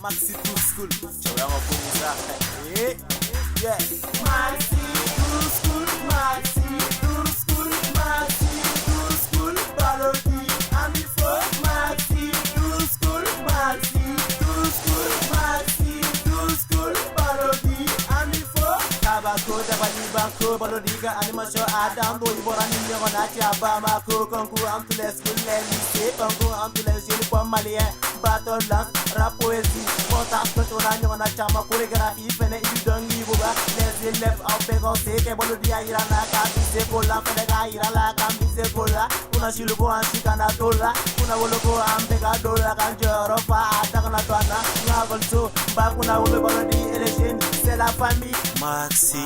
Maxi Too School. Tu vas reprendre ça. Yeah. Maxi Too School, Maxi Too School, Maxi Too School, Balodi, Amifo, Maxi Too School, Maxi Too School, Maxi Too School, Balodi, Amifo. Tabako, Tabani Banco, Balodiga, Animation, Adam, Boiborani, Yonachi, Abamako, Concours, entre les schools, les lycées, Concours, entre les uniformes maliens, battle dance, rap, poésie, montage, on a chama, chorégraphie, peine, idongi, boba, les élèves en pégoncé, que Balodi a irana, Kabise, Kola, Fedega, irala, Kabise, Kola, una chilugo, Anchikana, Tola, una Wologo, Ampega, Dola, Kanjorofa, Atakanatwana, Navolso, Bakuna, Wolo, Balodi, et les jeunes, c'est la famille. Maxi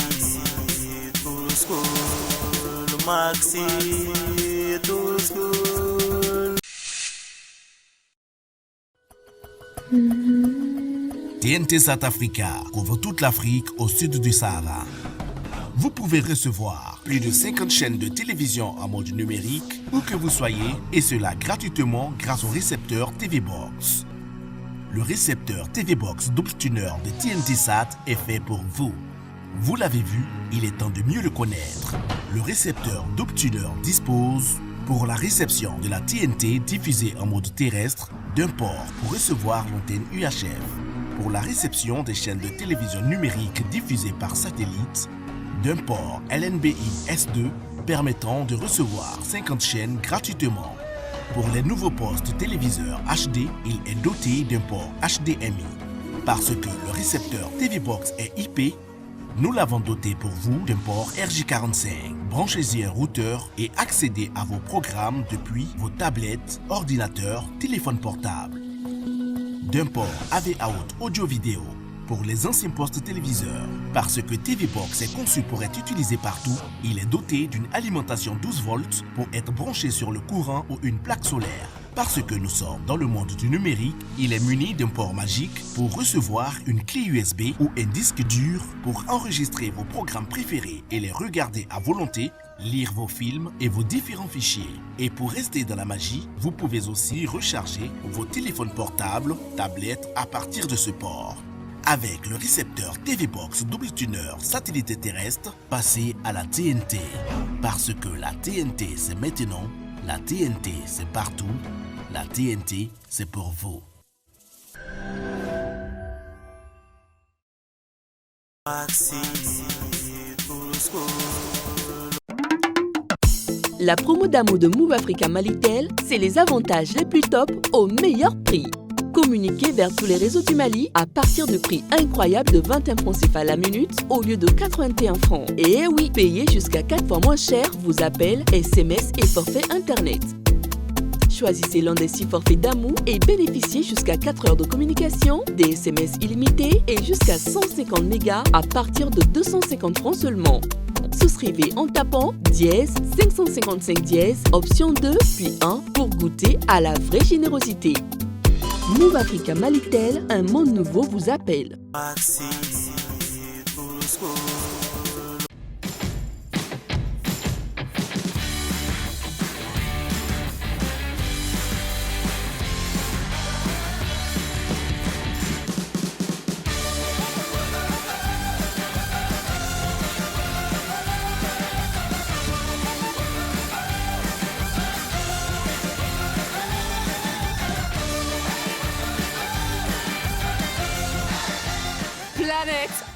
Too School, Maxi Too School. TNT South Africa couvre toute l'Afrique au sud du Sahara. Vous pouvez recevoir plus de 50 chaînes de télévision en mode numérique où que vous soyez, et cela gratuitement grâce au récepteur TV Box. Le récepteur TV Box double tuner de TNT Sat est fait pour vous. Vous l'avez vu, il est temps de mieux le connaître. Le récepteur double tuner dispose pour la réception de la TNT diffusée en mode terrestre d'un port pour recevoir l'antenne UHF. Pour la réception des chaînes de télévision numérique diffusées par satellite, d'un port LNBI S2 permettant de recevoir 50 chaînes gratuitement. Pour les nouveaux postes téléviseurs HD, il est doté d'un port HDMI. Parce que le récepteur TV Box est IP, nous l'avons doté pour vous d'un port RJ45. Branchez-y un routeur et accédez à vos programmes depuis vos tablettes, ordinateurs, téléphones portables. D'un port AV Out audio-vidéo pour les anciens postes téléviseurs. Parce que TV Box est conçu pour être utilisé partout, il est doté d'une alimentation 12 volts pour être branché sur le courant ou une plaque solaire. Parce que nous sommes dans le monde du numérique, il est muni d'un port magique pour recevoir une clé USB ou un disque dur pour enregistrer vos programmes préférés et les regarder à volonté, lire vos films et vos différents fichiers. Et pour rester dans la magie, vous pouvez aussi recharger vos téléphones portables, tablettes à partir de ce port. Avec le récepteur TV Box double tuner satellite terrestre, passez à la TNT. Parce que la TNT c'est maintenant, la TNT c'est partout, la TNT c'est pour vous. La promo d'amour de Move Africa Malitel, c'est les avantages les plus top au meilleur prix. Communiquez vers tous les réseaux du Mali à partir de prix incroyables de 21 francs CFA la minute au lieu de 81 francs. Et oui, payez jusqu'à 4 fois moins cher vos appels, SMS et forfaits Internet. Choisissez l'un des 6 forfaits d'amour et bénéficiez jusqu'à 4 heures de communication, des SMS illimités et jusqu'à 150 mégas à partir de 250 francs seulement. Souscrivez en tapant dièse 555 dièse, option 2 puis 1 pour goûter à la vraie générosité. Move Africa Malitel, un monde nouveau vous appelle.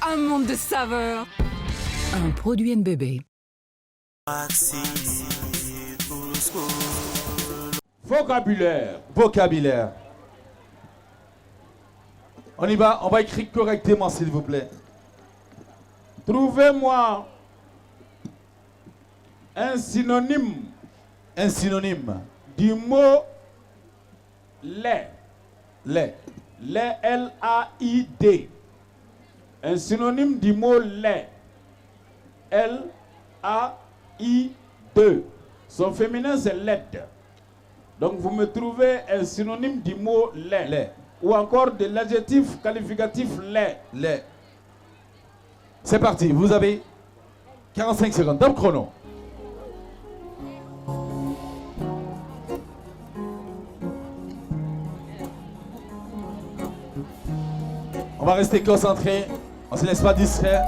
Un monde de saveurs. Un produit NBB. Vocabulaire. On y va, on va écrire correctement s'il vous plaît. Trouvez-moi un synonyme du mot lait. L-A-I-D. Un synonyme du mot lait. L-A-I-D. Son féminin c'est laide. Donc vous me trouvez un synonyme du mot lait. Ou encore de l'adjectif qualificatif lait. C'est parti, vous avez 45 secondes. Top chrono. On va rester concentré. On ne se laisse pas distraire.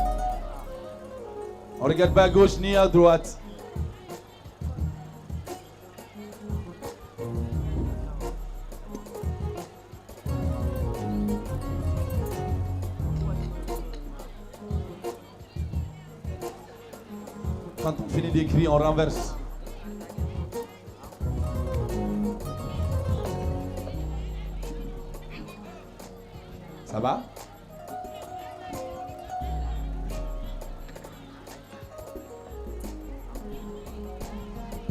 On ne regarde pas à gauche ni à droite. Quand on finit d'écrire, on renverse. Ça va?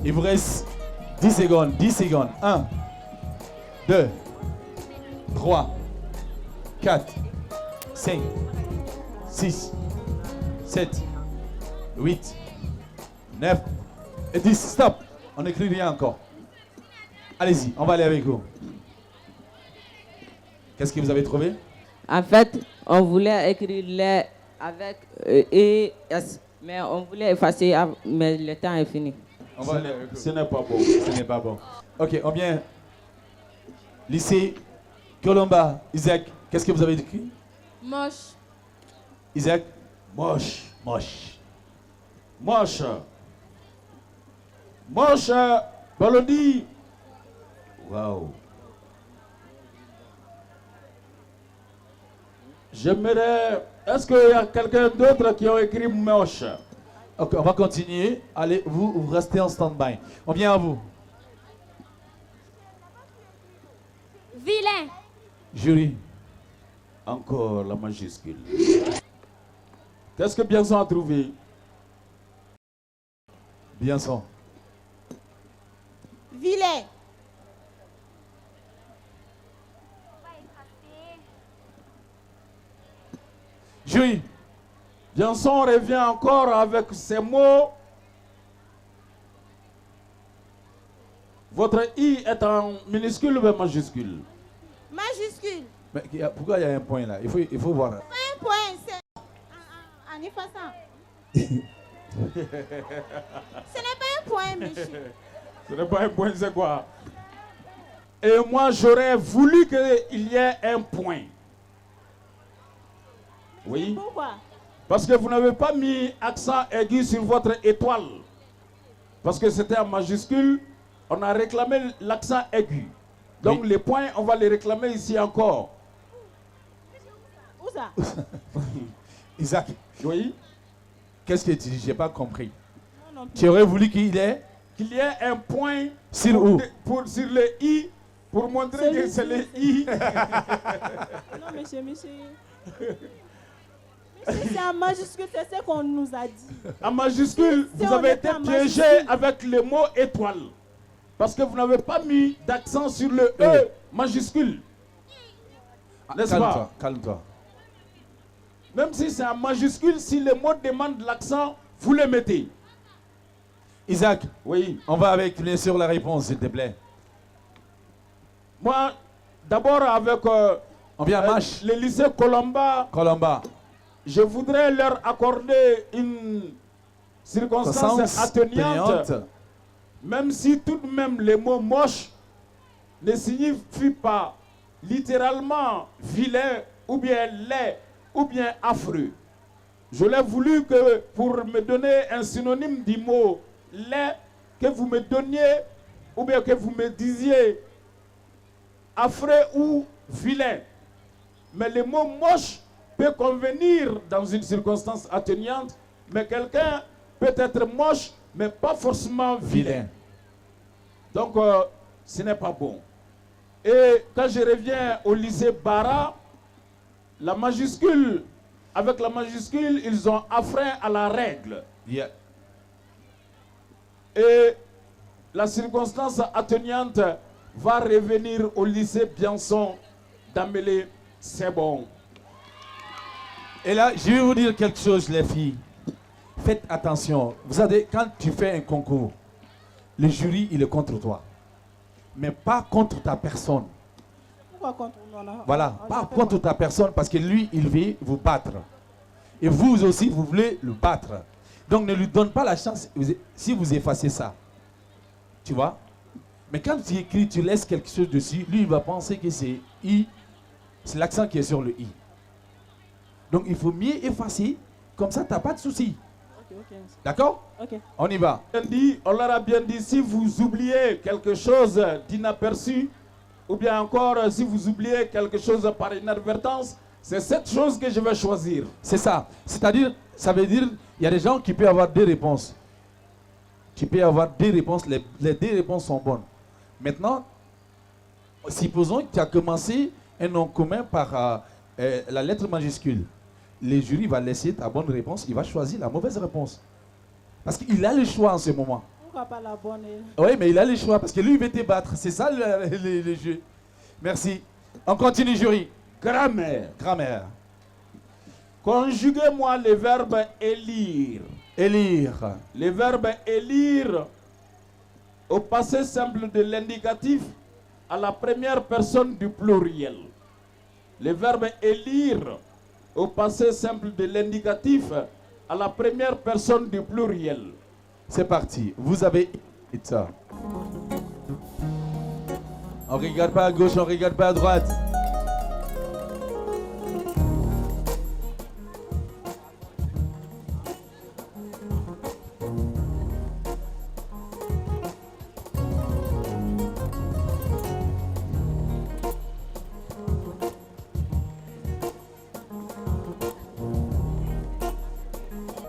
Il vous reste 10 secondes. 10 secondes. 1, 2, 3, 4, 5, 6, 7, 8, 9 et 10. Stop. On n'écrit rien encore. Allez-y, on va aller avec vous. Qu'est-ce que vous avez trouvé? En fait, on voulait écrire les avec E, S, mais on voulait effacer, mais le temps est fini. On va aller avec vous. Ce n'est pas bon. Ce n'est pas bon. Ok, on vient. Lycée Colomba. Isaac, qu'est-ce que vous avez écrit? Moche. Isaac? Moche. Moche. Moche. Moche. Balodi. Wow. J'aimerais. Est-ce qu'il y a quelqu'un d'autre qui a écrit moche? Ok, on va continuer. Allez, vous restez en stand-by. On vient à vous. Vilain. Jury. Encore la majuscule. Qu'est-ce que Bienson a trouvé? Bienson. Vilain. Jury. Bienson revient encore avec ces mots. Votre I est en minuscule ou en majuscule? Majuscule. Mais pourquoi il y a un point là? Il faut voir. Pas un point, c'est en effaçant. Ce n'est pas un point, monsieur. Ce n'est pas un point, c'est quoi? Et moi, j'aurais voulu qu'il y ait un point. Oui. Pourquoi? Parce que vous n'avez pas mis accent aigu sur votre étoile. Parce que c'était en majuscule, on a réclamé l'accent aigu. Donc Oui. les points, on va les réclamer ici encore. Où ça? Isaac, Oui. qu'est-ce que tu dis? J'ai pas compris. Non, non, Tu aurais voulu qu'il ait Qu'il y ait un point sur pour, où? sur le I, pour montrer que c'est le I. non, monsieur. Monsieur, c'est en majuscule, c'est ce qu'on nous a dit. En majuscule, Si vous on avez était été en piégé majuscule. avec le mot étoile. Parce que vous n'avez pas mis d'accent sur le E majuscule. N'est-ce pas? Calme-toi, calme-toi. Même si c'est en majuscule, si le mot demande l'accent, vous le mettez. Isaac, Oui. on va avec bien sûr la réponse, s'il te plaît. Moi, d'abord avec On vient à Mâche. le lycée Colomba, Colomba. je voudrais leur accorder une circonstance atténuante. Même si tout de même le mot moche ne signifie pas littéralement vilain ou bien laid ou bien affreux. Je l'ai voulu que pour me donner un synonyme du mot laid, que vous me donniez ou bien que vous me disiez affreux ou vilain. Mais le mot moche peut convenir dans une circonstance atténuante, mais quelqu'un peut être moche, mais pas forcément vilain. Donc, ce n'est pas bon. Et quand je reviens au lycée Bara, la majuscule, avec la majuscule, ils ont affreint à la règle. Yeah. Et la circonstance atténuante va revenir au lycée Bienson d'Amélie. C'est bon. Et là, je vais vous dire quelque chose, les filles. Faites attention. Vous savez, quand tu fais un concours, le jury, il est contre toi. Mais pas contre ta personne. Pourquoi contre nous? Voilà, pas contre ta personne, parce que lui, il veut vous battre. Et vous aussi, vous voulez le battre. Donc ne lui donne pas la chance si vous effacez ça. Tu vois? Mais quand tu écris, tu laisses quelque chose dessus, lui, il va penser que c'est I. C'est l'accent qui est sur le I. Donc il faut mieux effacer, comme ça tu n'as pas de souci. Ok. D'accord? Ok. On y va. On leur a bien dit, si vous oubliez quelque chose d'inaperçu, ou bien encore si vous oubliez quelque chose par inadvertance, c'est cette chose que je vais choisir. C'est ça. C'est-à-dire, ça veut dire, il y a des gens qui peuvent avoir deux réponses. Tu peux avoir deux réponses, les deux réponses sont bonnes. Maintenant, supposons que tu as commencé un nom commun par la lettre majuscule. Le jury va laisser ta bonne réponse, il va choisir la mauvaise réponse. Parce qu'il a le choix en ce moment. Pourquoi pas la bonne? Oui, mais il a le choix parce que lui, il veut te battre. C'est ça le jeu. Merci. On continue, jury. Grammaire. Grammaire. Conjuguez-moi le verbe élire. Élire. Le verbe élire au passé simple de l'indicatif à la première personne du pluriel. Le verbe élire au passé simple de l'indicatif à la première personne du pluriel. C'est parti. Vous avez ça. On ne regarde pas à gauche, on ne regarde pas à droite.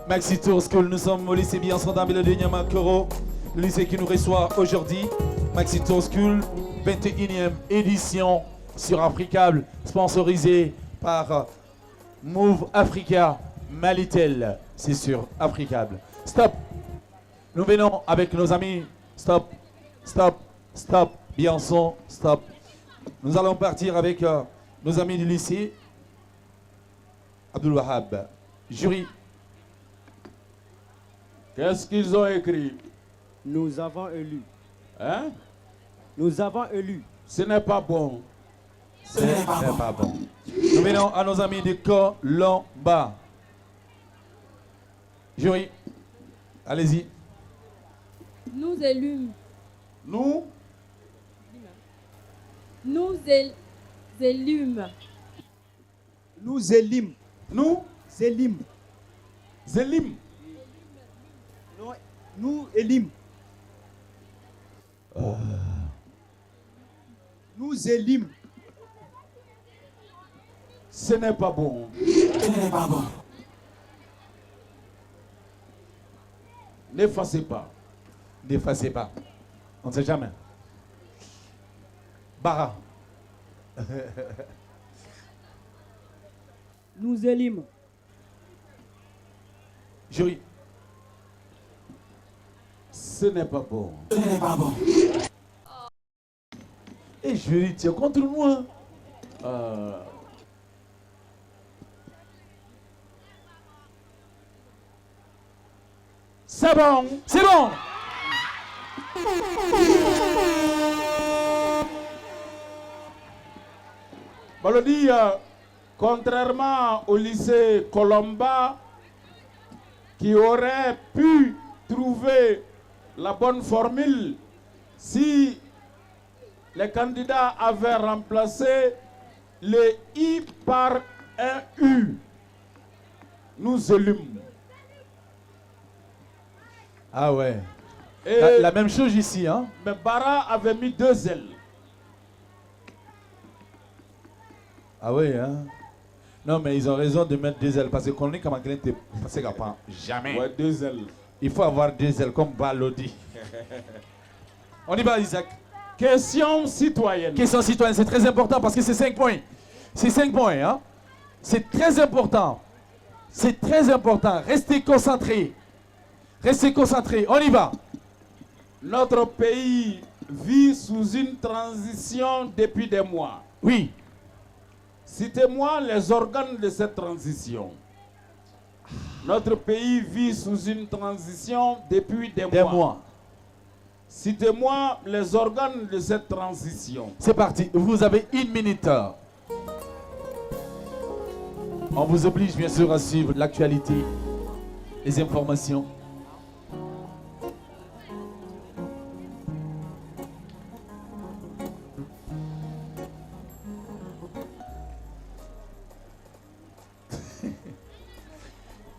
Maxi Tour School, nous sommes au lycée Biencentre de Niamakoro, le lycée qui nous reçoit aujourd'hui. Maxi Tour School, 21e édition sur Africable, sponsorisé par Move Africa Malitel. C'est sur Africable. Stop. Nous venons avec nos amis. Stop, stop, stop. Bienson, stop. Nous allons partir avec nos amis du lycée. Abdul Wahab. Jury. Qu'est-ce qu'ils ont écrit? Nous avons élu. Hein? Nous avons élu. Ce n'est pas bon. Ce n'est pas bon. Nous venons à nos amis de Colomba. Jury. Allez-y. Nous élûmes. Nous? Nous élûmes. Nous élîmes. Nous? Zélim. Zélim. Non, nous élîmes. Nous élîmes. Ce n'est pas bon. Ce n'est pas bon. N'effacez pas. N'effacez pas. On ne sait jamais. Bara. Nous élîmes. Jury. Ce n'est pas bon. Ce n'est pas bon. Et jury, tu es contre moi. C'est bon. C'est bon. Balodi, contrairement au lycée Colomba, qui aurait pu trouver la bonne formule si les candidats avaient remplacé le I par un U. Nous élûmes. Ah ouais. Et La même chose ici, hein? mais Bara avait mis 2 L. Ah oui, hein? Non, mais ils ont raison de mettre 2 ailes parce que qu'on est comme un client, c'est capable. Jamais. Ouais, 2 L. Il faut avoir 2 ailes comme Balodi. On y va, Isaac. Question citoyenne. Question citoyenne, c'est très important parce que c'est 5 points. C'est 5 points, hein? C'est très important. C'est très important. Restez concentrés. Restez concentrés. On y va. Notre pays vit sous une transition depuis des mois. Oui. Citez-moi les organes de cette transition. Notre pays vit sous une transition depuis des mois. Citez-moi les organes de cette transition. C'est parti. Vous avez 1 minute. On vous oblige bien sûr à suivre l'actualité, les informations.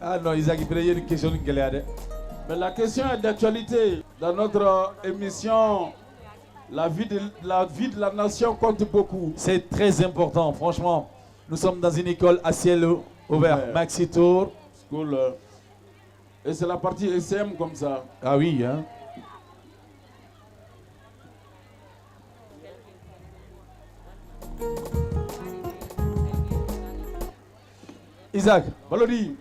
Ah non, Isaac, il y a une question qui est. Mais la question est d'actualité. Dans notre émission, la vie de la nation compte beaucoup. C'est très important, franchement. Nous sommes dans une école à ciel ouvert. Ouais. Maxi Tour. School, et c'est la partie SM comme ça. Ah oui, hein. Isaac, Valori,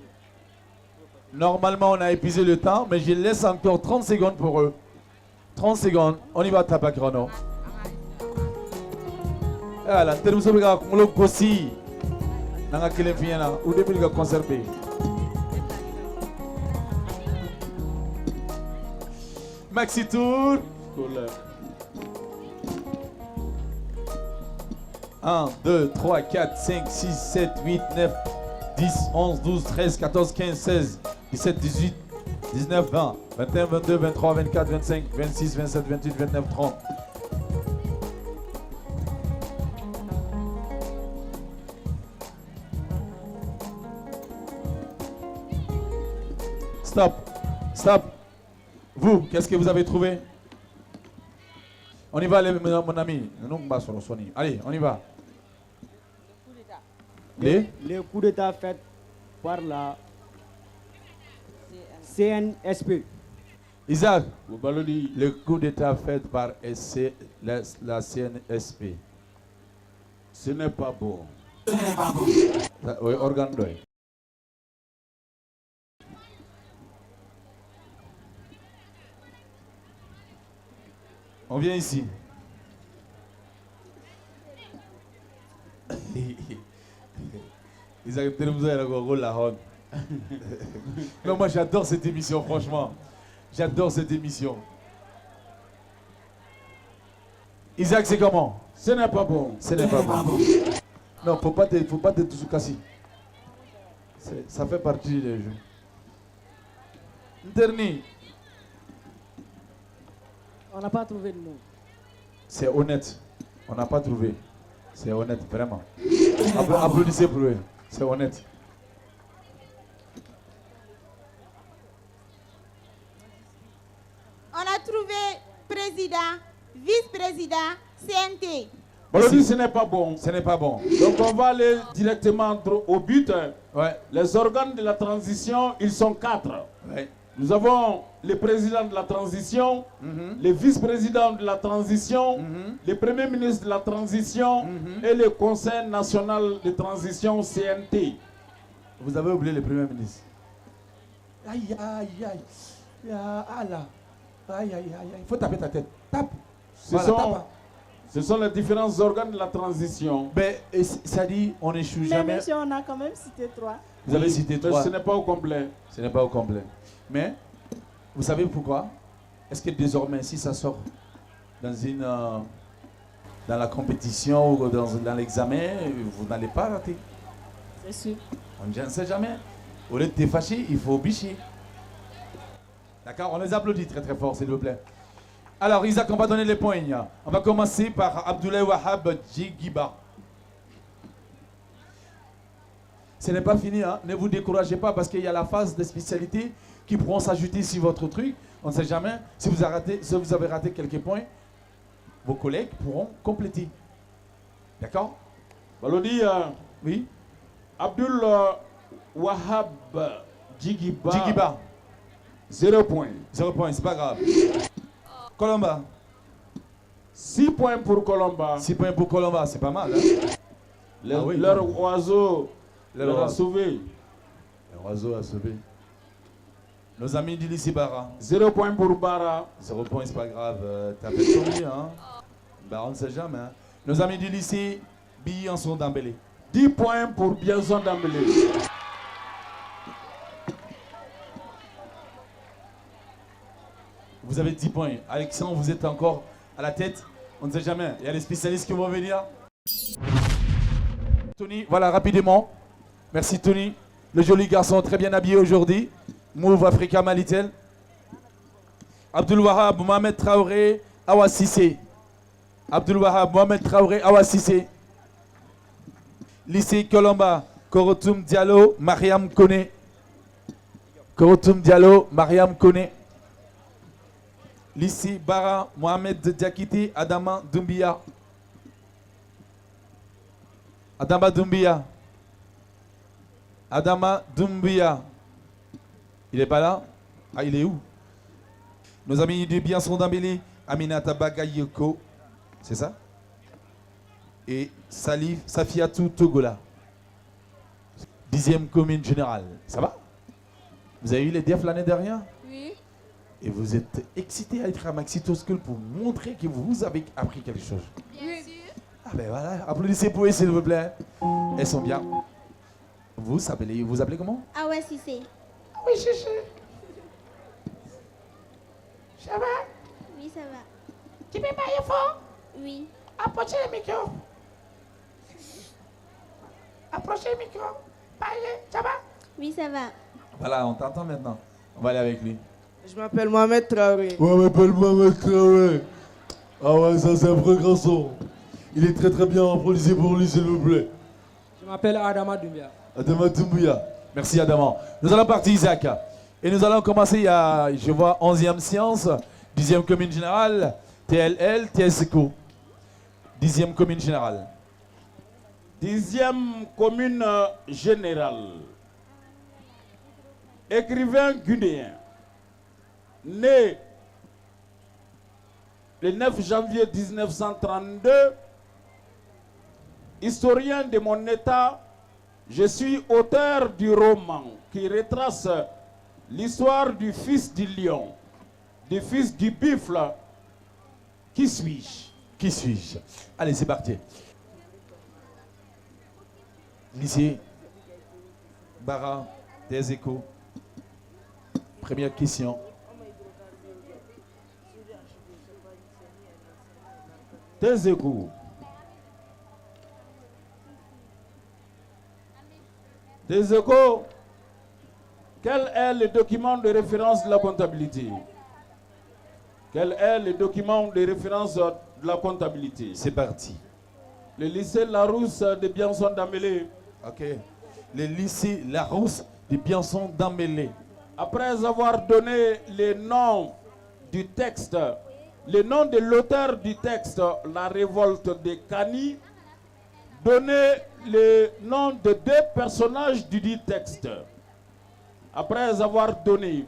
normalement on a épuisé le temps, mais je laisse encore 30 secondes pour eux. 30 secondes, on y va taper chrono. Voilà, terus obriga kumlo gosi. Nanga kile fiena, ou depuis le conserver. Maxi Tour. school, 1, 2, 3, 4, 5, 6, 7, 8, 9, 10, 11, 12, 13, 14, 15, 16, 17, 18, 19, 20, 21, 22, 23, 24, 25, 26, 27, 28, 29, 30. Stop. Stop. Vous, qu'est-ce que vous avez trouvé? On y va, mon ami. Allez, on y va. Les coups d'État faits par la CNSP. Isaac, Valori, le coup d'État fait par la CNSP. ce n'est pas bon. Oui, organe d'oeil. On vient ici. Isaac, non, moi j'adore cette émission, franchement. J'adore cette émission. Isaac, c'est comment? Ce n'est pas bon. Ce n'est pas bon. Non, faut pas te tout casser. Ça fait partie des jeux. Dernier. On n'a pas trouvé de mot. C'est honnête. On n'a pas trouvé. C'est honnête, vraiment. Applaudissez pour eux. C'est honnête. On a trouvé président, vice-président, CNT. Valori, ce n'est pas bon. Ce n'est pas bon. Donc on va aller directement au but. Ouais. Les organes de la transition, ils sont 4. Ouais. Nous avons le président de la transition, le vice-président de la transition, le premier ministre de la transition et le conseil national de transition CNT. Vous avez oublié le premier ministre. Aïe, aïe, aïe. Ah là. Aïe, aïe, aïe, aïe. Il faut taper ta tête. Tape. Ce sont les différents organes de la transition. Mais ça dit, on n'échoue jamais. Mais monsieur, on a quand même cité 3. Vous avez cité 3. Mais ce n'est pas au complet. Ce n'est pas au complet. Mais, vous savez pourquoi? Est-ce que désormais, si ça sort dans la compétition ou dans l'examen, vous n'allez pas rater? C'est sûr. On ne sait jamais. Au lieu de te fâcher, il faut bicher. D'accord? On les applaudit très très fort, s'il vous plaît. Alors, Isaac, on va donner les points. On va commencer par Abdoulaye Wahab Djigiba. Ce n'est pas fini, hein? Ne vous découragez pas parce qu'il y a la phase de spécialité qui pourront s'ajouter sur votre truc. On ne sait jamais. Si vous avez raté quelques points, vos collègues pourront compléter. D'accord? Valori, oui. Abdul Wahab Djigiba. Djigiba. 0 points. 0 points, c'est pas grave. Colomba. 6 points pour Colomba. 6 points pour Colomba, c'est pas mal. Hein? Leur oiseau leur a sauvé. Leur oiseau a sauvé. Nos amis du lycée Bara. 0 points pour Bara. 0 points, c'est pas grave. T'as fait tomber, hein? Bah, on ne sait jamais. Hein? Nos amis du lycée Bianson d'Ambélé. 10 points pour Bianson d'Ambélé. Vous avez 10 points. Alexandre, vous êtes encore à la tête. On ne sait jamais. Il y a les spécialistes qui vont venir. Tony, voilà, rapidement. Merci, Tony. Le joli garçon, très bien habillé aujourd'hui. Move Africa Malitel. Abdul Wahab, Mohamed Traoré, Awa Sissé. Abdul Wahab, Mohamed Traoré, Awa Sissé. Lycée Colomba, Korotoum Diallo, Mariam Kone. Korotoum Diallo, Mariam Kone. Lissi Bara, Mohamed Diakité, Adama Doumbia. Adama Doumbia. Adama Doumbia. Il est pas là? Ah, il est où? Nos amis du Bienson d'Ambélé, Aminata Bagayoko. C'est ça? Et Salif Safiatou Togola. 10e commune générale. Ça va? Vous avez eu les DEF l'année dernière? Oui. Et vous êtes excité à être à Maxito School pour montrer que vous avez appris quelque chose. Bien sûr. Ah ben voilà, applaudissez pour eux s'il vous plaît. Elles sont bien. Vous appelez comment? Ah ouais, si c'est. Oui, chichi. Ça va? Oui, ça va. Tu peux parler fort? Oui. Approchez le micro. Approchez le micro. Parlez, ça va? Oui, ça va. Voilà, on t'entend maintenant. On va aller avec lui. Je m'appelle Mohamed Traoré. Ouais, je m'appelle Mohamed Traoré. Ah ouais, ça c'est un vrai garçon. Il est très très bien, applaudissez pour lui s'il vous plaît. Je m'appelle Adama Doumbia. Adama Doumbia. Merci Adama. Nous allons partir Isaac. Et nous allons commencer je vois 11e science, 10e commune générale, TLL, TSECO. 10e commune générale. 10e commune générale. Écrivain guinéen, né le 9 janvier 1932, historien de mon état, je suis auteur du roman qui retrace l'histoire du fils du lion, du fils du buffle. Qui suis-je? Qui suis-je? Allez, c'est parti. Lycée, Bara, des échos. Première question. Tes échos. Tes échos. Quel est le document de référence de la comptabilité? Quel est le document de référence de la comptabilité? C'est parti. Le lycée Larousse de Bienson d'Ambélé. Ok. Le lycée Larousse de Bienson d'Ambélé. Après avoir donné le nom du texte, le nom de l'auteur du texte, La révolte des Kani, donnez le nom de 2 personnages du dit texte. Après avoir donné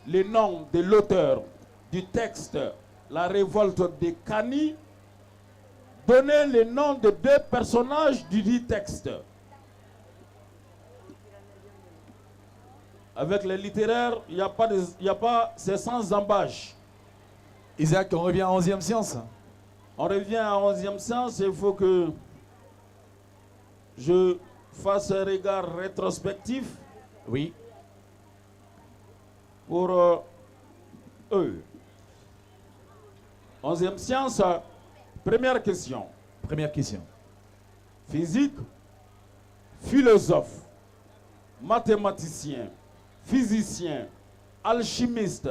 le nom de l'auteur du texte, La révolte des Kani, donnez le nom de 2 personnages du dit texte. Avec les littéraires, il n'y a pas, c'est sans embâche. Isaac, on revient à 11e science. On revient à 11e science, il faut que je fasse un regard rétrospectif. Oui. Pour eux. 11e science, première question. Première question. Physique, philosophe, mathématicien, physicien, alchimiste,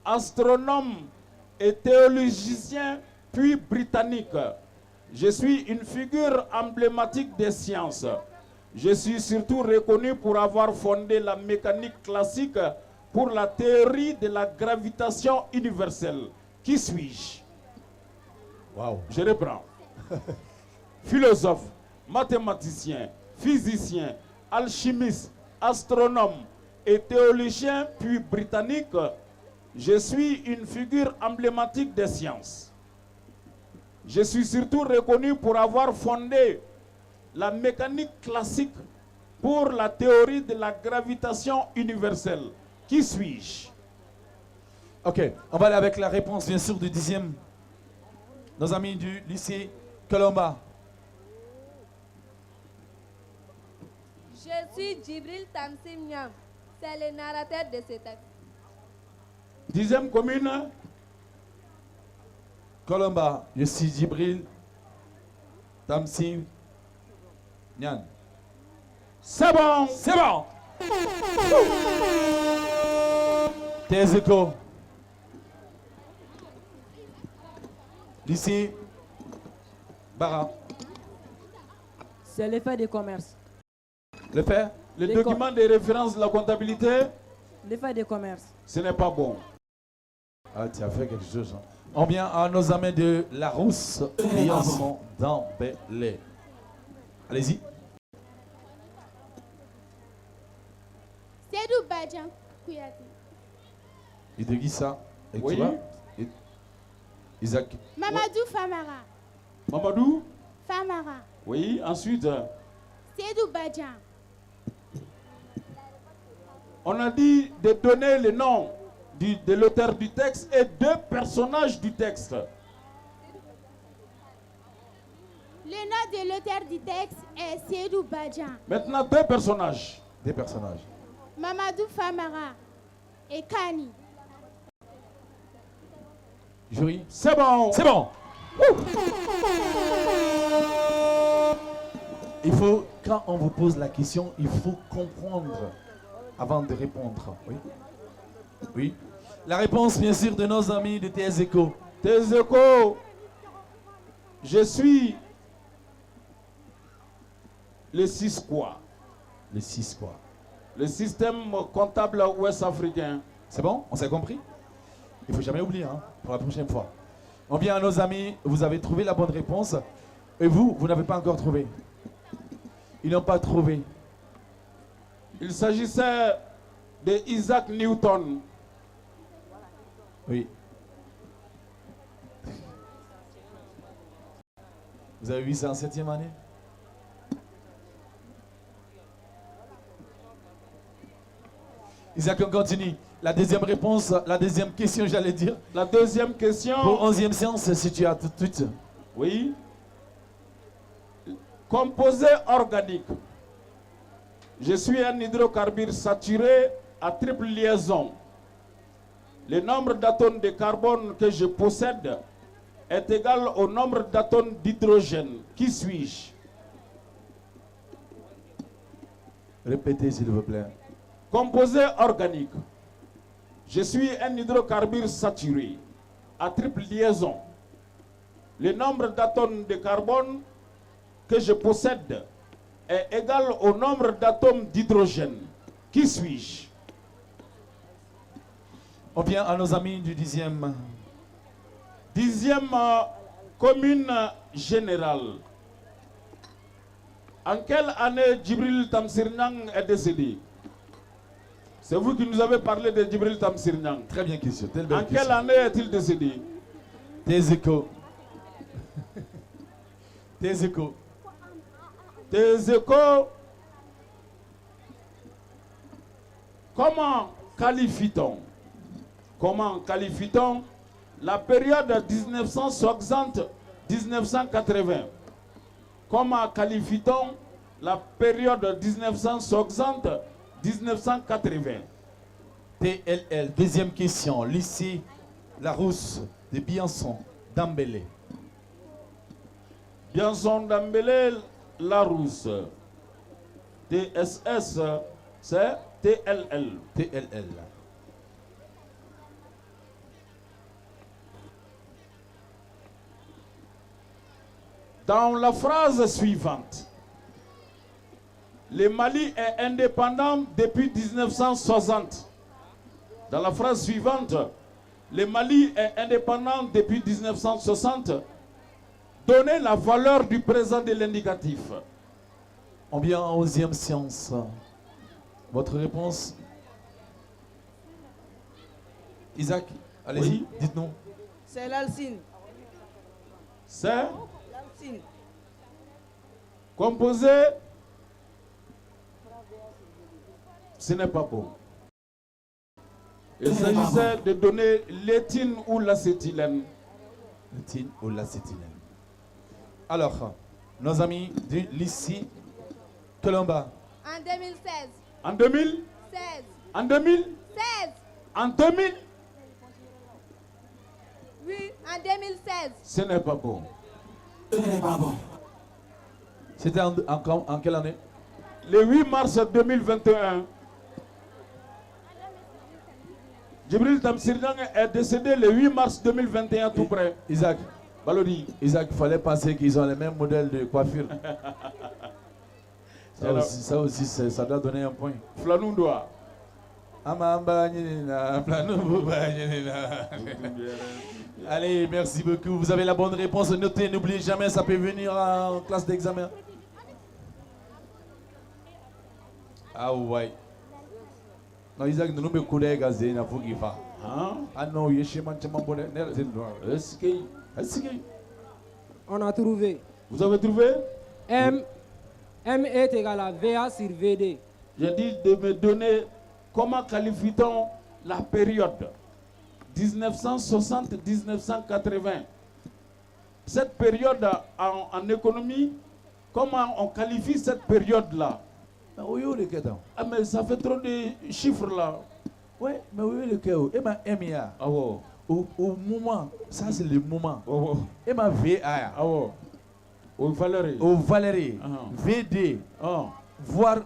astronome et théologicien, puis britannique. Je suis une figure emblématique des sciences. Je suis surtout reconnu pour avoir fondé la mécanique classique pour la théorie de la gravitation universelle. Qui suis-je? Wow. Je reprends. Philosophe, mathématicien, physicien, alchimiste, astronome et théologien, puis britannique, je suis une figure emblématique des sciences. Je suis surtout reconnu pour avoir fondé la mécanique classique pour la théorie de la gravitation universelle. Qui suis-je? Ok, on va aller avec la réponse bien sûr du 10e. Nos amis du lycée Colomba. Je suis Djibril Tamsim Niam. C'est le narrateur de ce texte. 10e commune. Colomba, je suis Djibril Tamsim Niam. C'est bon. C'est bon. Tes échos. Lycée Bara. C'est l'effet des commerces. Le fait? Le document de référence de la comptabilité. L'effet de commerce. Ce n'est pas bon. Ah, tu as fait quelque chose. Hein. On vient à nos amis de La Rousse, Biançon, Dambélé. Allez-y. Seydou Badjan Kouyaté. Il te dit ça. Et Oui. tu vois, Isaac. Mamadou Famara. Mamadou? Famara. Oui, ensuite. Seydou Badjan. On a dit de donner le nom de l'auteur du texte et deux personnages du texte. Le nom de l'auteur du texte est Seydou Badjan. Maintenant, deux personnages. Des personnages. Mamadou Famara et Kani. Jury. C'est bon. C'est bon. Il faut, quand on vous pose la question, il faut comprendre avant de répondre. Oui. Oui. La réponse, bien sûr, de nos amis de TS Eco. TS Eco, je suis le 6 quoi? Le 6 quoi? Le système comptable ouest-africain. C'est bon? On s'est compris? Il ne faut jamais oublier, hein, pour la prochaine fois. On vient à nos amis, vous avez trouvé la bonne réponse. Et vous, vous n'avez pas encore trouvé. Ils n'ont pas trouvé. Il s'agissait de Isaac Newton. Oui. Vous avez vu ça en 7e année? Isaac, on continue. La deuxième réponse, la deuxième question, j'allais dire. La deuxième question. Pour 11e séance, si tu as tout de suite. Oui. Composé organique. Je suis un hydrocarbure saturé à triple liaison. Le nombre d'atomes de carbone que je possède est égal au nombre d'atomes d'hydrogène. Qui suis-je? Répétez, s'il vous plaît. Composé organique. Je suis un hydrocarbure saturé à triple liaison. Le nombre d'atomes de carbone que je possède est égal au nombre d'atomes d'hydrogène. Qui suis-je? On vient à nos amis du 10e. 10e commune générale. En quelle année Djibril Tamsir Niang est décédé? C'est vous qui nous avez parlé de Djibril Tamsir Niang. Très bien question. En quelle année est-il décédé? Tes échos. Tes échos. Tes échos. Comment qualifie-t-on la période 1960-1980? Comment qualifie-t-on la période 1960-1980? TLL, deuxième question. Lycée La Rousse de Biançon, Dambélé. Biançon, Dambélé, La Rousse. TSS, c'est TLL. TLL. Dans la phrase suivante, le Mali est indépendant depuis 1960. Dans la phrase suivante, le Mali est indépendant depuis 1960. Donnez la valeur du présent de l'indicatif. On vient en 11e séance. Votre réponse? Isaac, allez-y, Oui. C'est dites-nous. l'Alcine. C'est L'Alcine. composé. Ce n'est pas bon. Il s'agissait de donner l'éthine ou l'acétylène. L'éthine ou l'acétylène. Alors, nos amis du lycée Colomba. En 2016. En 2000? 16. En 2000? 16. En 2000? Oui, en 2016. Ce n'est pas bon. C'était en quelle année? Le 8 mars 2021. Djibril Tamsir Niang est décédé le 8 mars 2021 tout près. Isaac. Balodi. Isaac, il fallait penser qu'ils ont les mêmes modèles de coiffure. ça aussi, ça doit donner un point. Flanundoa. Allez, merci beaucoup. Vous avez la bonne réponse. Notez, n'oubliez jamais, ça peut venir en classe d'examen. Ah ouais. Non, Isaac, nous sommes collègues à Zéna Fougifa. Ah non, il est chez Manchemon. Est-ce que. On a trouvé. Vous avez trouvé? M est égal à VA sur VD. J'ai dit de me donner comment qualifie-t-on la période 1960-1980. Cette période en économie, comment on qualifie cette période-là? Ah mais ça fait trop de chiffres là. Ouais, mais oui, le cœur. Et ma MIA. Ah ouais. Au moment, ça c'est le moment. Oh, oh. Et ma VA. Ah ouais. Au Valérie. Au Valérie. VD. Voir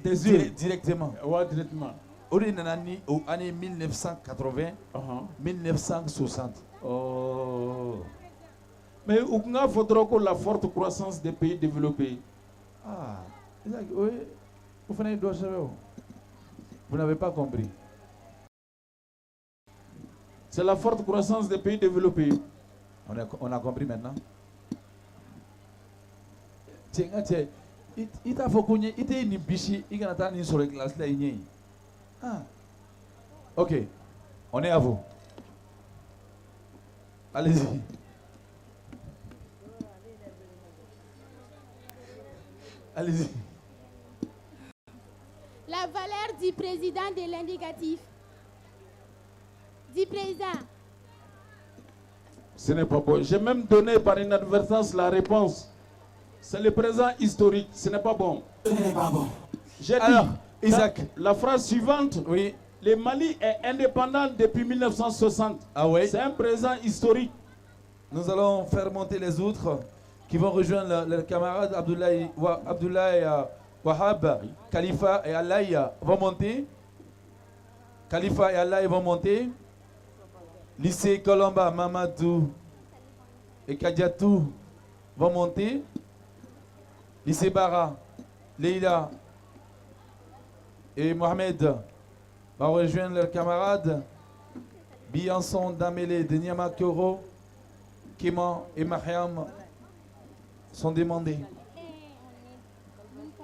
des yeux. Directement. Ouais, directement. Au année 1980, 1960. Oh. Mais il faudra que la forte croissance des pays développés. Ah, oui. Vous n'avez pas compris. C'est la forte croissance des pays développés. On a compris maintenant. Tiens, il t'a fait connaître, il t'a une bichi, il a attendu sur les classes là. Ah. Ok, on est à vous. Allez-y. Allez-y. La valeur du président de l'indicatif. Du président. Ce n'est pas bon. J'ai même donné par inadvertance la réponse. C'est le présent historique. Ce n'est pas bon. Ce n'est pas bon. J'ai dit, alors, Isaac, la phrase suivante. Oui. Le Mali est indépendant depuis 1960. Ah oui. C'est un présent historique. Nous allons faire monter les autres qui vont rejoindre leurs camarades Abdoulaye Wahab, Khalifa et Allah vont monter. Khalifa et Allah vont monter. Lycée Colomba, Mamadou et Kadiatou vont monter. Lycée Bara, Leila et Mohamed vont rejoindre leurs camarades. Bianson, Damele, de Niamakoro, Kéman et Mariam sont demandés.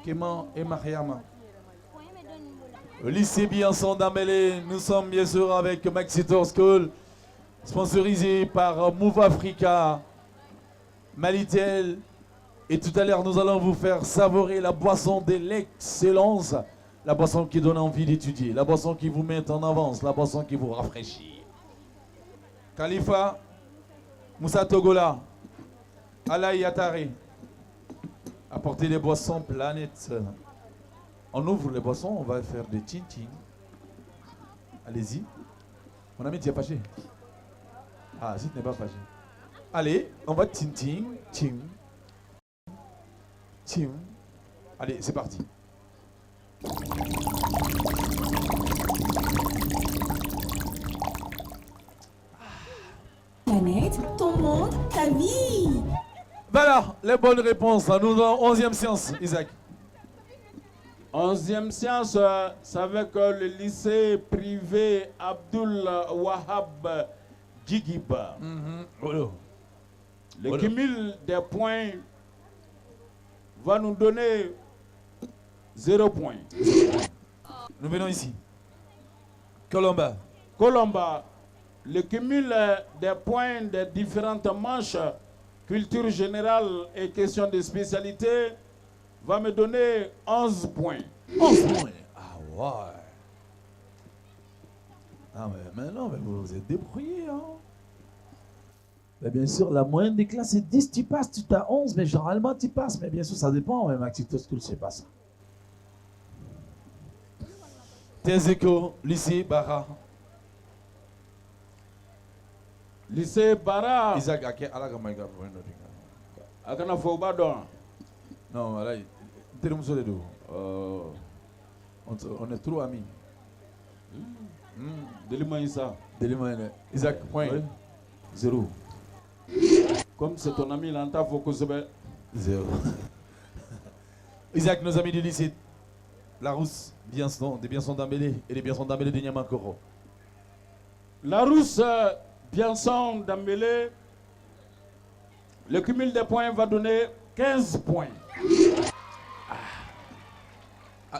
Kéman et Mariam. Au lycée Bianson d'Amélé, nous sommes bien sûr avec Maxitor School, sponsorisé par Move Africa, Malitel. Et tout à l'heure, nous allons vous faire savourer la boisson de l'excellence, la boisson qui donne envie d'étudier, la boisson qui vous met en avance, la boisson qui vous rafraîchit. Khalifa, Moussa Togola, Alaï Yatare, apportez les boissons Planète. On ouvre les boissons, on va faire des chin-chin. Allez-y. Mon ami, tu es fâché? Ah, si tu n'es pas fâché. Allez, on va chin-chin, chin. Chin. Allez, c'est parti. Planète, ton monde, ta vie. Voilà, les bonnes réponses. Nous avons 11e séance, Isaac. 11e séance, c'est avec le lycée privé Abdul Wahab Djigiba. Le cumul des points va nous donner 0 point. Nous venons ici. Colomba. Colomba. Le cumul des points des différentes manches, culture générale et questions de spécialité, va me donner 11 points. 11 points. Ah ouais. Ah mais non, mais vous vous êtes débrouillés, hein. Mais bien sûr, la moyenne des classes est 10, tu passes, tu as 11, mais généralement tu passes. Mais bien sûr, ça dépend, même Active School, c'est pas ça. Tezeko, lycée Bara. Lycée Bara. Isaac, Akana Fobadon. Non, là, on est trop amis. Delima Isaac, point. 0. Comme c'est ton ami, l'entend, faut que ce soit 0. Isaac, nos amis du lycée Larousse, des Bienson d'Ambélé et des Bienson d'Ambélé de Niamakoro. Larousse, Bienson d'Ambélé, le cumul des points va donner 15 points.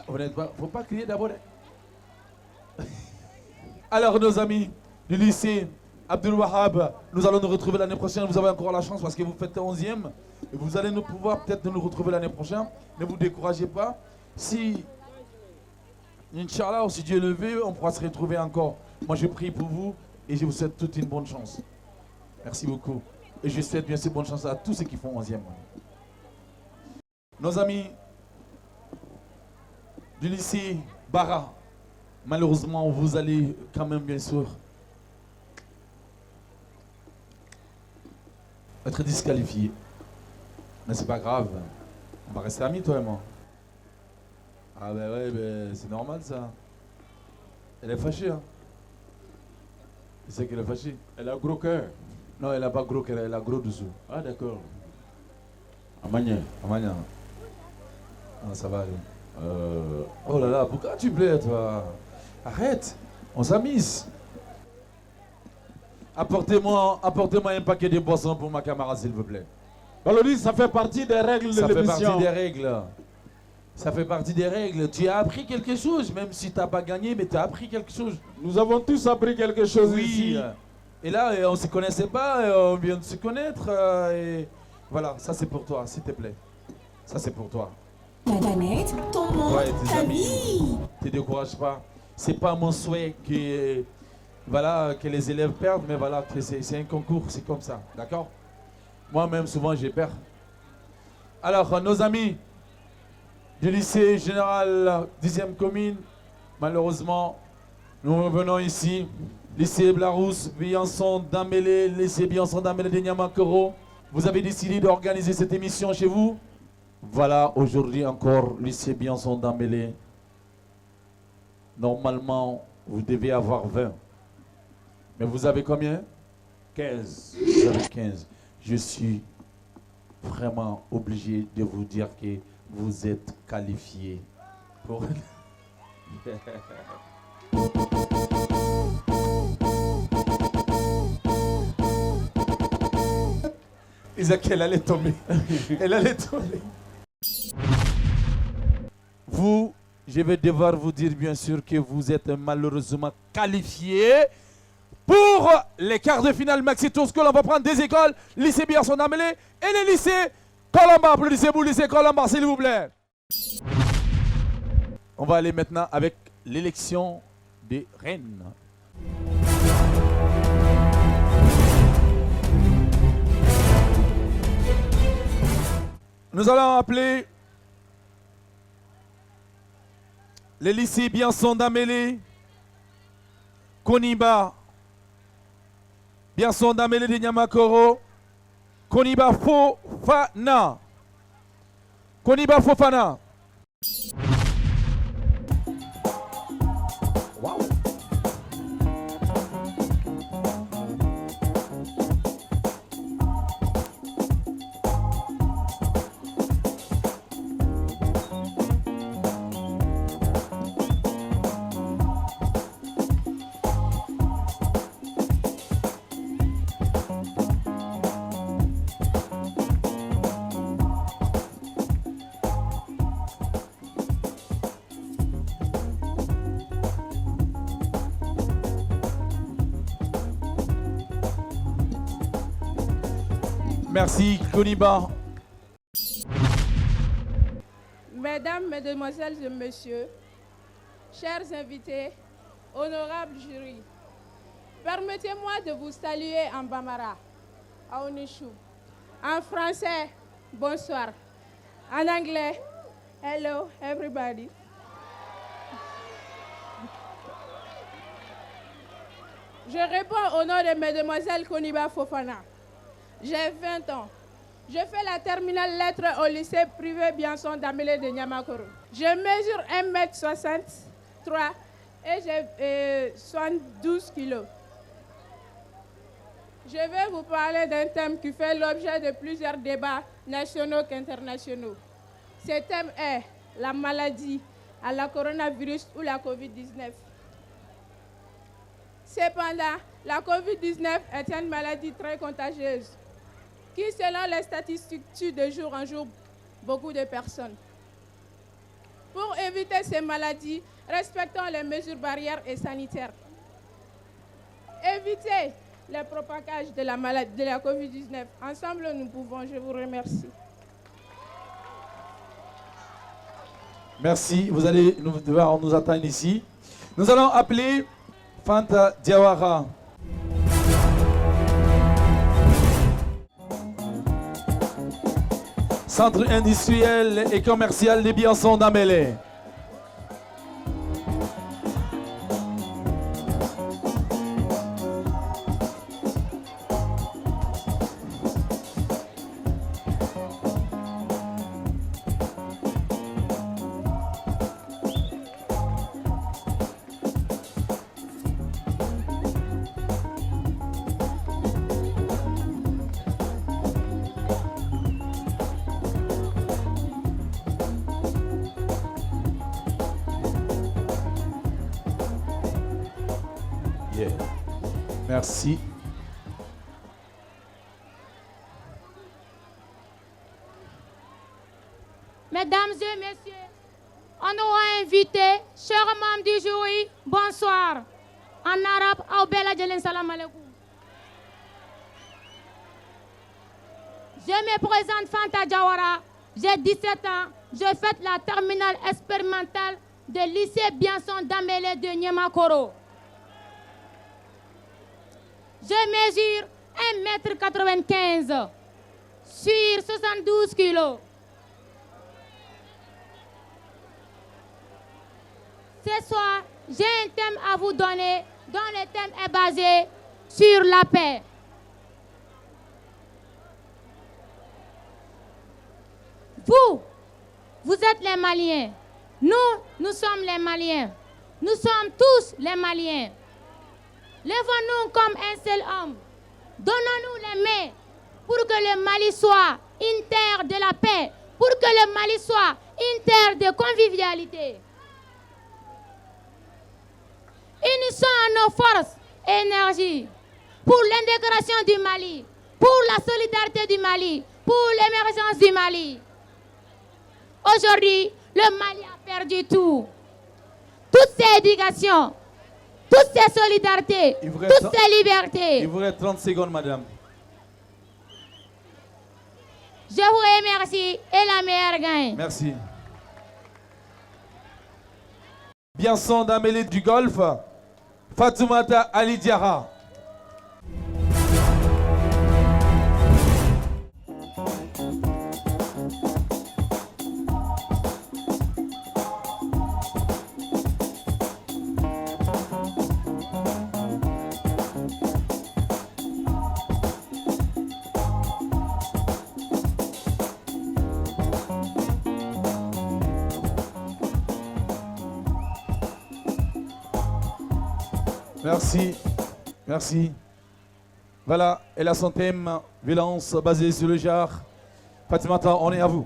Honnêtement, faut pas crier d'abord. Alors, nos amis du lycée Abdul Wahab, nous allons nous retrouver l'année prochaine. Vous avez encore la chance parce que vous faites 11e. Et vous allez nous pouvoir peut-être nous retrouver l'année prochaine. Ne vous découragez pas. Si, Inch'Allah, si Dieu le veut, on pourra se retrouver encore. Moi, je prie pour vous et je vous souhaite toute une bonne chance. Merci beaucoup. Et je souhaite bien sûr bonne chance à tous ceux qui font 11e. Nos amis du lycée Bara, malheureusement, vous allez quand même bien sûr être disqualifié. Mais c'est pas grave. On va rester amis, toi et moi. Ah ben ouais, ben, c'est normal ça. Elle est fâchée, hein. C'est qu'elle est fâchée. Elle a gros cœur. Non, elle a pas gros cœur, elle a gros dessous. Ah d'accord. Amania. Amania. Ah, ça va aller. Oh là là, pourquoi tu plais, toi? Arrête, on s'amuse. Apportez-moi un paquet de boissons pour ma camarade, s'il vous plaît. Balodi, ça fait partie des règles de l'émission. Ça fait partie des règles. Ça fait partie des règles. Tu as appris quelque chose, même si tu n'as pas gagné, mais tu as appris quelque chose. Nous avons tous appris quelque chose ici. Et là, on ne se connaissait pas, on vient de se connaître. Et voilà, ça c'est pour toi, s'il te plaît. Ça c'est pour toi. La planète, ton monde, ta vie. Ne te décourage pas. C'est pas mon souhait que, voilà, que les élèves perdent, mais voilà, c'est un concours, c'est comme ça. D'accord? Moi-même, souvent, j'ai peur. Alors, nos amis du lycée général 10e commune, malheureusement, nous revenons ici. Lycée Blarousse, Bianson d'Ambélé, lycée Bianson d'Ambélé de Niamakoro. Vous avez décidé d'organiser cette émission chez vous. Voilà, aujourd'hui encore, lycée Bianson d'Ambélé. Normalement, vous devez avoir 20. Mais vous avez combien? 15. Vous avez 15. Je suis vraiment obligé de vous dire que vous êtes qualifiés pour... Isaac, elle allait tomber. Elle allait tomber. Vous, je vais devoir vous dire bien sûr que vous êtes malheureusement qualifiés pour les quarts de finale Maxi Tour School. On va prendre des écoles, lycée Bianson d'Ambélé et le lycée Colomba. Applaudissez-vous, lycée Colomba, s'il vous plaît. On va aller maintenant avec l'élection des reines. Nous allons appeler les lycées Bianson d'Ambélé, Koniba, Bianson d'Ambélé de Niamakoro, Koniba Fofana. Koniba Fofana. Wow. Merci, Koniba. Mesdames, Mesdemoiselles et Messieurs, chers invités, honorables jurys, permettez-moi de vous saluer en Bambara, à Onishou, en français, bonsoir, en anglais, hello everybody. Je réponds au nom de Mademoiselle Koniba Fofana. J'ai 20 ans. Je fais la terminale lettres au lycée privé Bianson d'Ambélé de Niamakoro. Je mesure 1m63 et j'ai 72 kilos. Je vais vous parler d'un thème qui fait l'objet de plusieurs débats nationaux qu'internationaux. Ce thème est la maladie à la coronavirus ou la COVID-19. Cependant, la COVID-19 est une maladie très contagieuse qui, selon les statistiques, tue de jour en jour beaucoup de personnes. Pour éviter ces maladies, respectons les mesures barrières et sanitaires. Évitez le propagage de la maladie de la COVID-19. Ensemble, nous pouvons. Je vous remercie. Merci. Vous allez devoir nous attendre ici. Nous allons appeler Fanta Diawara. Centre industriel et commercial des Biançons d'Amélé. Merci. Mesdames et messieurs, on aura invité, chers membres du jury, bonsoir. En arabe, Aoubela Djelen Salam Alaikum. Je me présente Fanta Diawara, j'ai 17 ans, je fais la terminale expérimentale de lycée Biançon d'Amélé de Niamakoro. Je mesure 1,95 m sur 72 kg. Ce soir, j'ai un thème à vous donner dont le thème est basé sur la paix. Vous êtes les Maliens. Nous sommes les Maliens. Nous sommes tous les Maliens. Lèvons-nous comme un seul homme. Donnons-nous les mains pour que le Mali soit une terre de la paix, pour que le Mali soit une terre de convivialité. Unissons nos forces et énergies pour l'intégration du Mali, pour la solidarité du Mali, pour l'émergence du Mali. Aujourd'hui, le Mali a perdu tout. Toutes ses éducations, toutes ces solidarités, toutes ces libertés. Il vous reste 30 secondes, madame. Je vous remercie et la meilleure gagne. Merci. Biançon d'Amélé du Golfe, Fatoumata Ali Diarra. Merci, merci. Voilà, elle a son thème, violence basée sur le genre. Fatimata, on est à vous.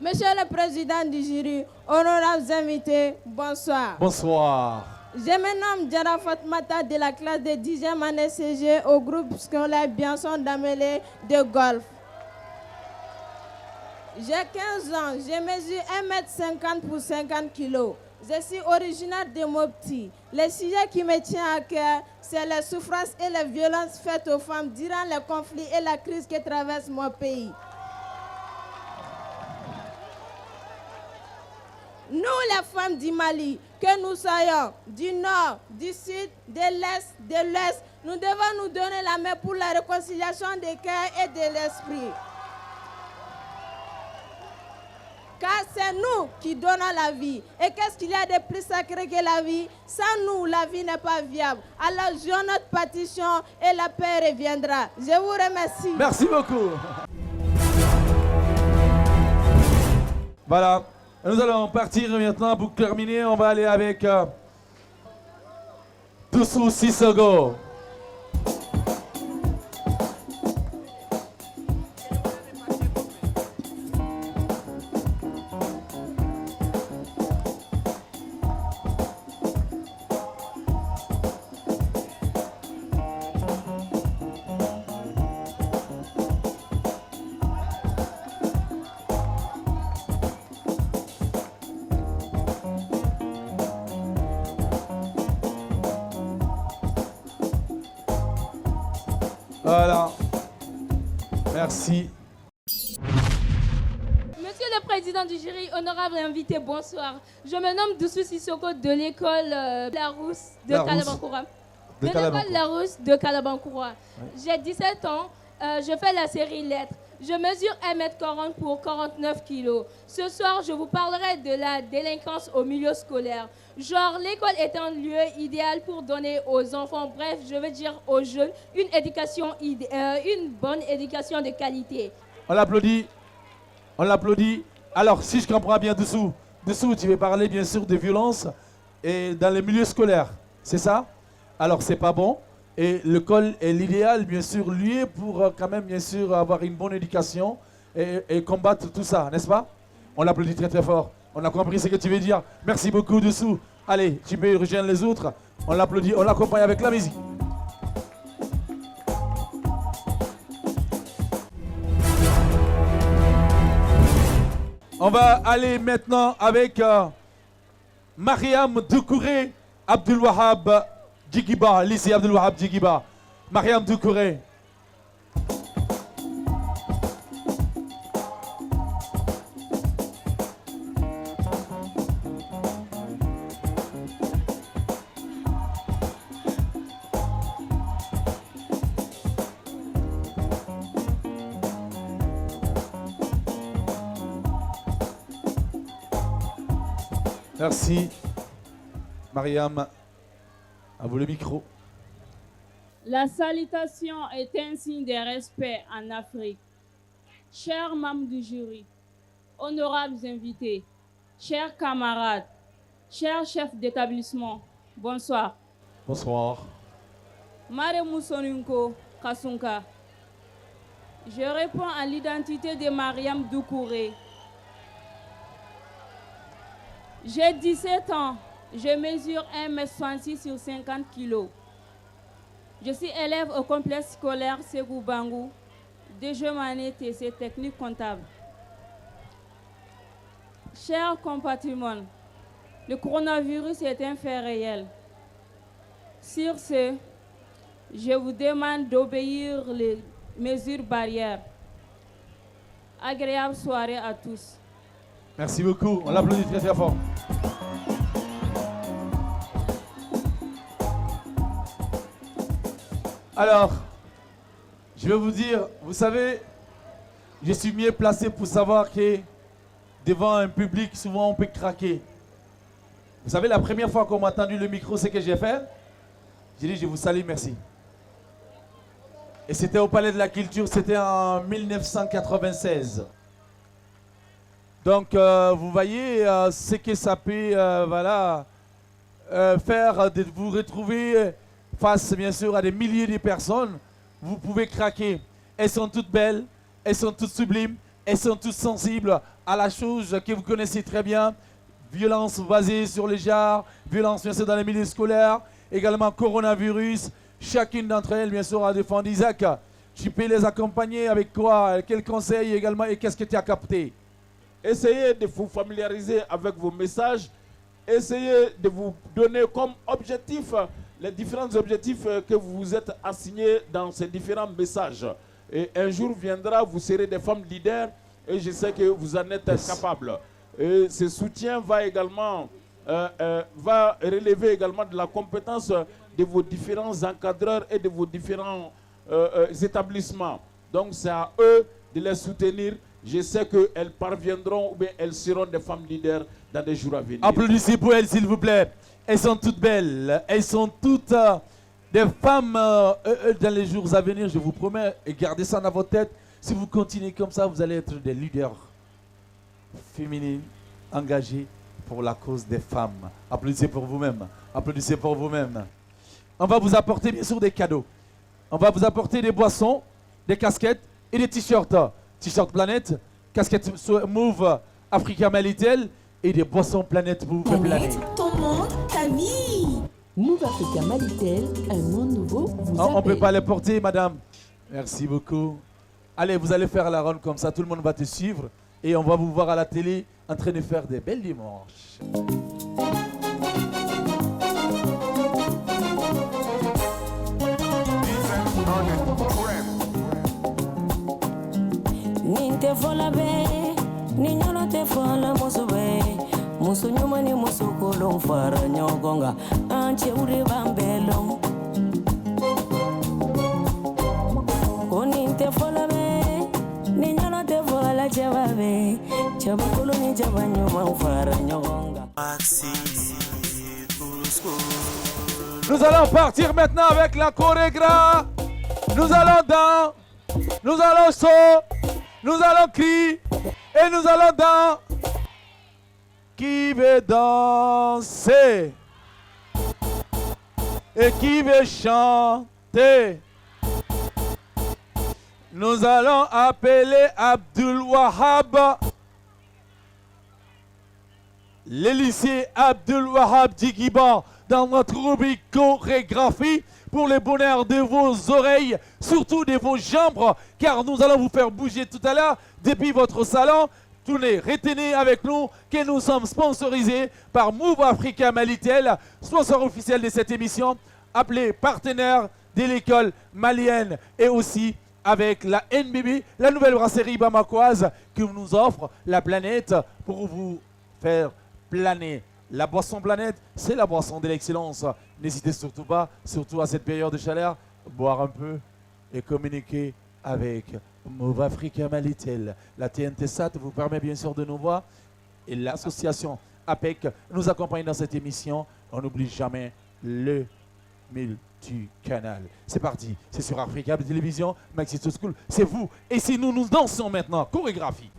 Monsieur le Président du jury, honorables invités, bonsoir. Bonsoir. Je me nomme Diara Fatmata de la classe de 10e année CG au groupe scolaire Biançon d'Amélé de Golfe. J'ai 15 ans, je mesure 1,50 m pour 50 kg. Je suis originaire de Mopti. Le sujet qui me tient à cœur, c'est les souffrances et les violences faites aux femmes durant les conflits et la crise que traverse mon pays. Nous, les femmes du Mali, que nous soyons du nord, du sud, de l'est, de l'ouest, nous devons nous donner la main pour la réconciliation des cœurs et de l'esprit. Car c'est nous qui donnons la vie. Et qu'est-ce qu'il y a de plus sacré que la vie? Sans nous, la vie n'est pas viable. Alors, jouons notre partition et la paix reviendra. Je vous remercie. Merci beaucoup. Voilà, nous allons partir maintenant pour terminer. On va aller avec Toussou Sissogo. Voilà. Merci. Monsieur le Président du jury, honorable invité, bonsoir. Je me nomme Doussou Sissoko de l'école Larousse de Kalabankoura. De l'école Larousse de Kalabankoura. J'ai 17 ans, je fais la série lettres. Je mesure 1m40 pour 49 kilos. Ce soir, je vous parlerai de la délinquance au milieu scolaire. Genre, l'école est un lieu idéal pour donner aux enfants, bref, je veux dire aux jeunes, une bonne éducation de qualité. On l'applaudit. On l'applaudit. Alors, si je comprends bien, Dessous, tu veux parler bien sûr de violence et dans les milieux scolaires. C'est ça? Alors, c'est pas bon. Et l'école est l'idéal, bien sûr, lieu pour quand même, bien sûr, avoir une bonne éducation et combattre tout ça, n'est-ce pas? On l'applaudit très très fort. On a compris ce que tu veux dire. Merci beaucoup, Dessous. Allez, tu peux rejoindre les autres. On l'applaudit, on l'accompagne avec la musique. On va aller maintenant avec Mariam Doucouré Abdul Wahab Djigiba, lycée Abdul Wahab Djigiba. Mariam Doucouré. Merci. Mariam, à vous le micro. La salutation est un signe de respect en Afrique. Chers membres du jury, honorables invités, chers camarades, chers chefs d'établissement, bonsoir. Bonsoir. Mare Moussonunko Kasunka. Je réponds à l'identité de Mariam Doucouré. J'ai 17 ans, je mesure 1m66 sur 50 kg. Je suis élève au complexe scolaire Ségou Bangou, Dejemane TC technique comptable. Chers compatriotes, le coronavirus est un fait réel. Sur ce, je vous demande d'obéir les mesures barrières. Agréable soirée à tous. Merci beaucoup. On l'applaudit très très fort. Alors, je vais vous dire, vous savez, je suis mieux placé pour savoir que devant un public, souvent on peut craquer. Vous savez, la première fois qu'on m'a tendu le micro, c'est que j'ai fait. J'ai dit, je vous salue, merci. Et c'était au Palais de la Culture, c'était en 1996. Donc, vous voyez ce que ça peut faire de vous retrouver face, bien sûr, à des milliers de personnes. Vous pouvez craquer. Elles sont toutes belles, elles sont toutes sublimes, elles sont toutes sensibles à la chose que vous connaissez très bien. Violence basée sur les genres, violence, bien sûr, dans les milieux scolaires, également coronavirus. Chacune d'entre elles, bien sûr, a défendu. Isaac, tu peux les accompagner avec quoi? Quels conseils également et qu'est-ce que tu as capté? Essayez de vous familiariser avec vos messages. Essayez de vous donner comme objectif les différents objectifs que vous vous êtes assignés dans ces différents messages. Et un jour viendra, vous serez des femmes leaders et je sais que vous en êtes capables. Et ce soutien va également va relever également de la compétence de vos différents encadreurs et de vos différents établissements. Donc c'est à eux de les soutenir. Je sais qu'elles parviendront ou bien elles seront des femmes leaders dans des jours à venir. Applaudissez pour elles, s'il vous plaît. Elles sont toutes belles. Elles sont toutes des femmes dans les jours à venir. Je vous promets, et gardez ça dans votre tête. Si vous continuez comme ça, vous allez être des leaders féminines engagés pour la cause des femmes. Applaudissez pour vous-même. Applaudissez pour vous-même. On va vous apporter bien sûr des cadeaux. On va vous apporter des boissons, des casquettes et des t-shirts. T-shirt Planète, casquette Move Africa Malitel et des boissons Planète Move Planète. Ton monde, ta vie. Move Africa Malitel, un monde nouveau vous On ne peut appelle. pas les porter, madame. Merci beaucoup. Allez, vous allez faire la ronde comme ça, tout le monde va te suivre et on va vous voir à la télé en train de faire des belles dimanches. On it, Ninte fola be, niñolo te fola musu be. Musu nyuma ni musu kolong fara nyogonga. Anche uri bambelong. Koninte fola be, niñolo te fola chaba be. Chaba koloni chaba nyuma fara nyogonga. Nous allons partir maintenant avec la chorégraphie. Nous allons dans, nous allons saut, nous allons crier et nous allons dans. Qui veut danser et qui veut chanter? Nous allons appeler Abdul Wahab. Le lycée Abdul Wahab Djigiba dans notre rubrique chorégraphie pour le bonheur de vos oreilles, surtout de vos jambes, car nous allons vous faire bouger tout à l'heure depuis votre salon. Tournez, retenez avec nous que nous sommes sponsorisés par Move Africa Malitel, sponsor officiel de cette émission, appelé partenaire de l'école malienne et aussi avec la NBB, la nouvelle brasserie bamakoise qui nous offre la planète pour vous faire planer. La boisson planète, c'est la boisson de l'excellence. N'hésitez surtout pas, surtout à cette période de chaleur, boire un peu et communiquer avec Move Africa Malitel. La TNT SAT vous permet bien sûr de nous voir et l'association APEC nous accompagne dans cette émission. On n'oublie jamais le multicanal. C'est parti, c'est sur Africa Télévision, Maxi to School, c'est vous. Et si nous dansons maintenant, chorégraphie.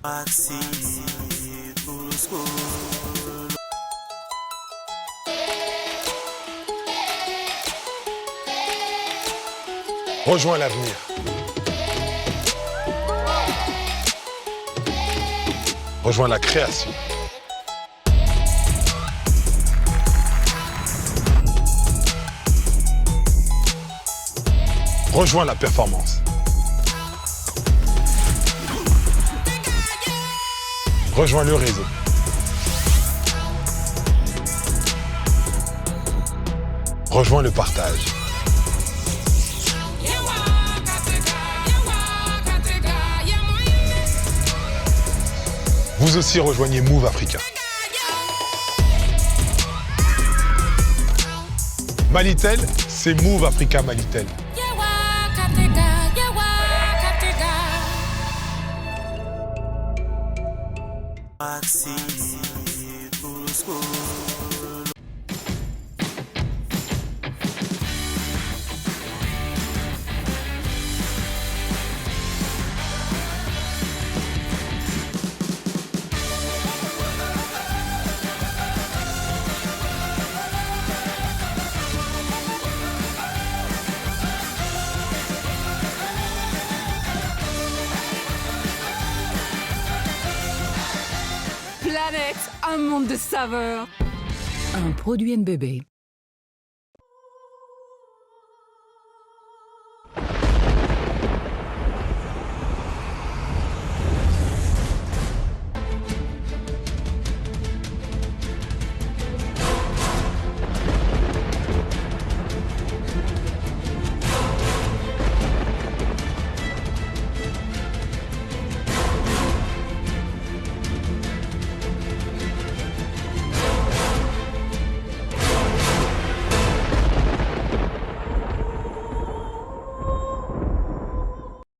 Maxi School. Rejoins l'avenir. Rejoins la création. Rejoins la performance. Rejoins le réseau. Rejoins le partage. Vous aussi rejoignez Move Africa. Malitel, c'est Move Africa Malitel. Maxi School. Planète, un monde de saveurs. Un produit NBB.